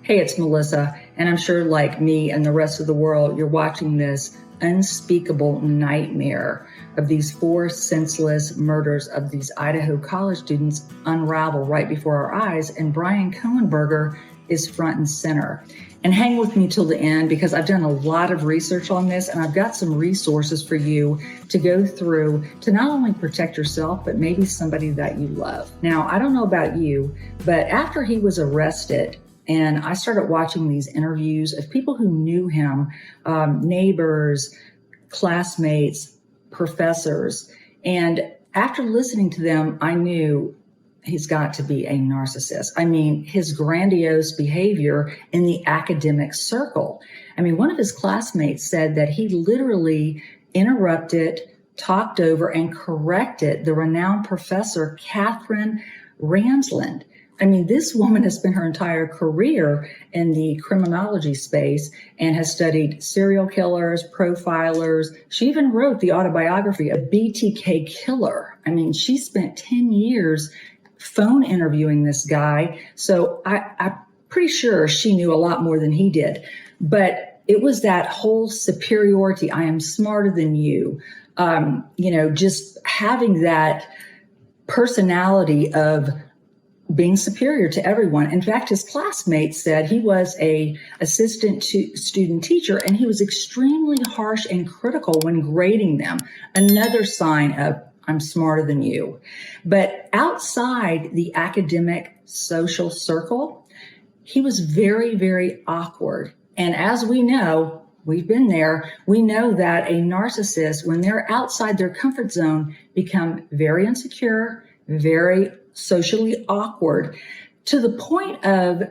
Hey, it's Melissa, and I'm sure like me and the rest of the world, you're watching this unspeakable nightmare of these 4 senseless murders of these Idaho college students unravel right before our eyes, and Bryan Kohberger is front and center. And hang with me till the end because I've done a lot of research on this, and I've got some resources for you to go through to not only protect yourself, but maybe somebody that you love. Now, I don't know about you, but after he was arrested, and I started watching these interviews of people who knew him, neighbors, classmates, professors. And after listening to them, I knew he's got to be a narcissist. I mean, his grandiose behavior in the academic circle. I mean, one of his classmates said that he literally interrupted, talked over, and corrected the renowned professor, Catherine Ransland. I mean, this woman has spent her entire career in the criminology space and has studied serial killers, profilers. She even wrote the autobiography of BTK Killer. I mean, she spent 10 years phone interviewing this guy. So I'm pretty sure she knew a lot more than he did. But it was that whole superiority. I am smarter than you. Just having that personality of being superior to everyone. In fact, his classmates said he was a assistant student teacher, and he was extremely harsh and critical when grading them. Another sign of I'm smarter than you. But outside the academic social circle, he was very, very awkward. And as we know, we've been there, we know that a narcissist, when they're outside their comfort zone, become very insecure, very socially awkward, to the point of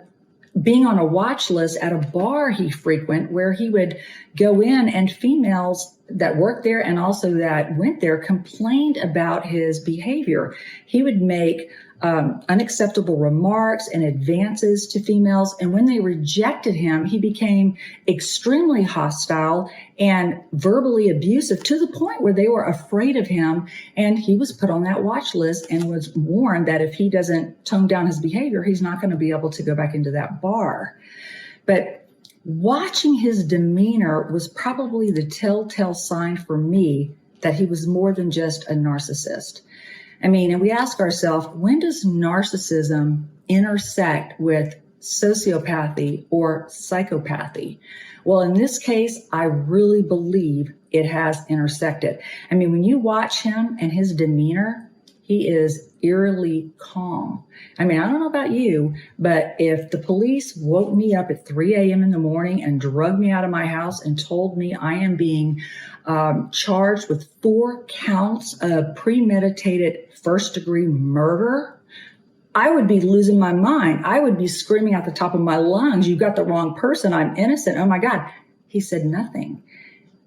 being on a watch list at a bar he frequented, where he would go in and females that worked there and also that went there complained about his behavior. He would make unacceptable remarks and advances to females. And when they rejected him, he became extremely hostile and verbally abusive, to the point where they were afraid of him. And he was put on that watch list and was warned that if he doesn't tone down his behavior, he's not going to be able to go back into that bar. But watching his demeanor was probably the telltale sign for me that he was more than just a narcissist. I mean, and we ask ourselves, when does narcissism intersect with sociopathy or psychopathy? Well, in this case, I really believe it has intersected. I mean, when you watch him and his demeanor, he is eerily calm. I mean, I don't know about you, but if the police woke me up at 3 a.m. in the morning and drugged me out of my house and told me I am being charged with 4 counts of premeditated first-degree murder, I would be losing my mind. I would be screaming at the top of my lungs, "You got the wrong person. I'm innocent. Oh my God." He said nothing.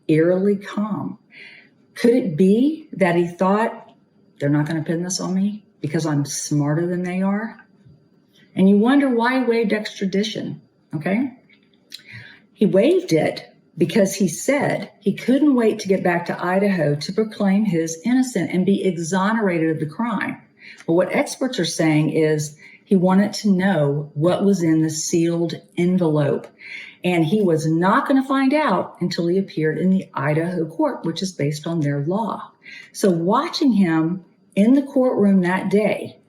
Eerily calm. Could it be that he thought, they're not going to pin this on me because I'm smarter than they are? And you wonder why he waived extradition, okay? He waived it because he said he couldn't wait to get back to Idaho to proclaim his innocence and be exonerated of the crime. But what experts are saying is he wanted to know what was in the sealed envelope. And he was not going to find out until he appeared in the Idaho court, which is based on their law. So watching him in the courtroom that day,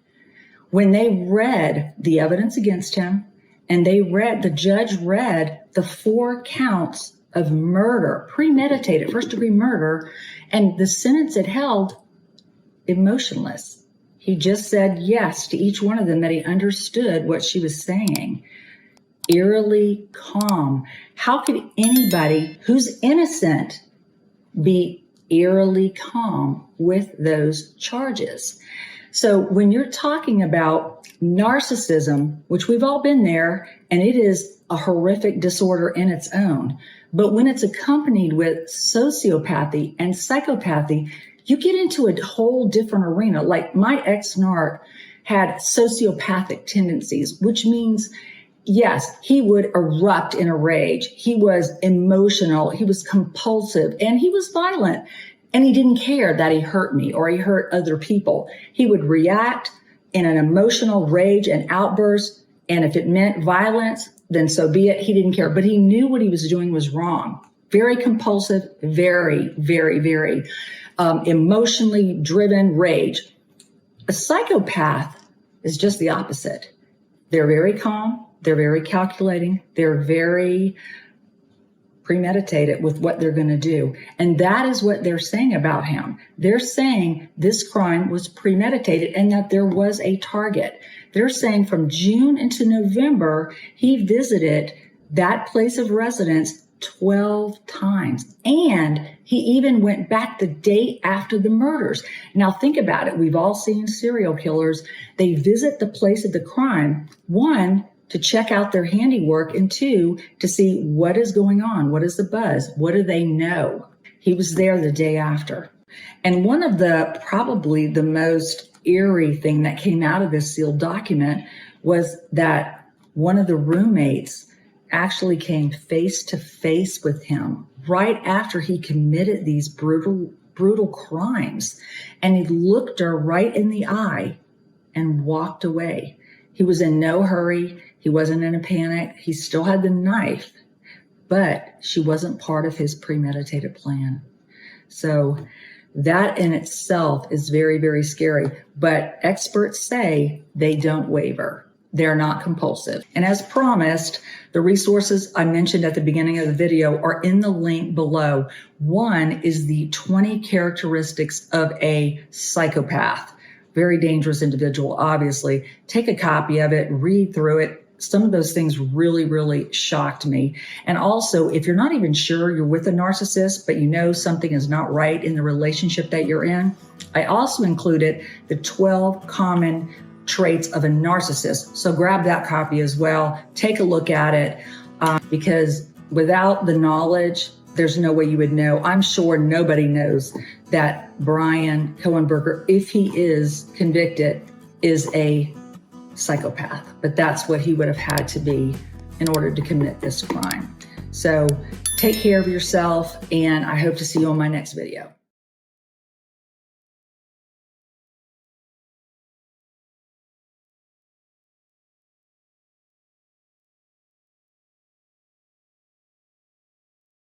when they read the evidence against him, and the judge read the 4 counts of murder, premeditated first-degree murder, and the sentence it held, emotionless. He just said yes to each one of them, that he understood what she was saying. Eerily calm. How could anybody who's innocent be eerily calm with those charges? So when you're talking about narcissism, which we've all been there, and it is a horrific disorder in its own, but when it's accompanied with sociopathy and psychopathy, you get into a whole different arena. Like my ex-narc had sociopathic tendencies, which means, yes, he would erupt in a rage. He was emotional. He was compulsive, and he was violent. And he didn't care that he hurt me or he hurt other people. He would react in an emotional rage and outburst And if it meant violence, then so be it. He didn't care, but he knew what he was doing was wrong. Very compulsive, very, very, very emotionally driven rage. A psychopath is just the opposite. They're very calm. They're very calculating. They're very premeditated with what they're going to do. And that is what they're saying about him. They're saying this crime was premeditated and that there was a target. They're saying from June into November, he visited that place of residence 12 times. And he even went back the day after the murders. Now think about it. We've all seen serial killers. They visit the place of the crime, one, to check out their handiwork, and two, to see what is going on. What is the buzz? What do they know? He was there the day after. And one of the, probably the most eerie thing that came out of this sealed document was that one of the roommates actually came face to face with him right after he committed these brutal crimes. And he looked her right in the eye and walked away. He was in no hurry. He wasn't in a panic. He still had the knife, but she wasn't part of his premeditated plan. So that in itself is very, very scary. But experts say they don't waver. They're not compulsive. And as promised, the resources I mentioned at the beginning of the video are in the link below. One is the 20 characteristics of a psychopath. Very dangerous individual, obviously. Take a copy of it, read through it. Some of those things really, really shocked me. And also, if you're not even sure you're with a narcissist, but you know something is not right in the relationship that you're in, I also included the 12 common traits of a narcissist. So grab that copy as well. Take a look at it because without the knowledge, there's no way you would know. I'm sure nobody knows that Bryan Kohberger, if he is convicted, is a psychopath. But that's what he would have had to be in order to commit this crime. So take care of yourself, and I hope to see you on my next video.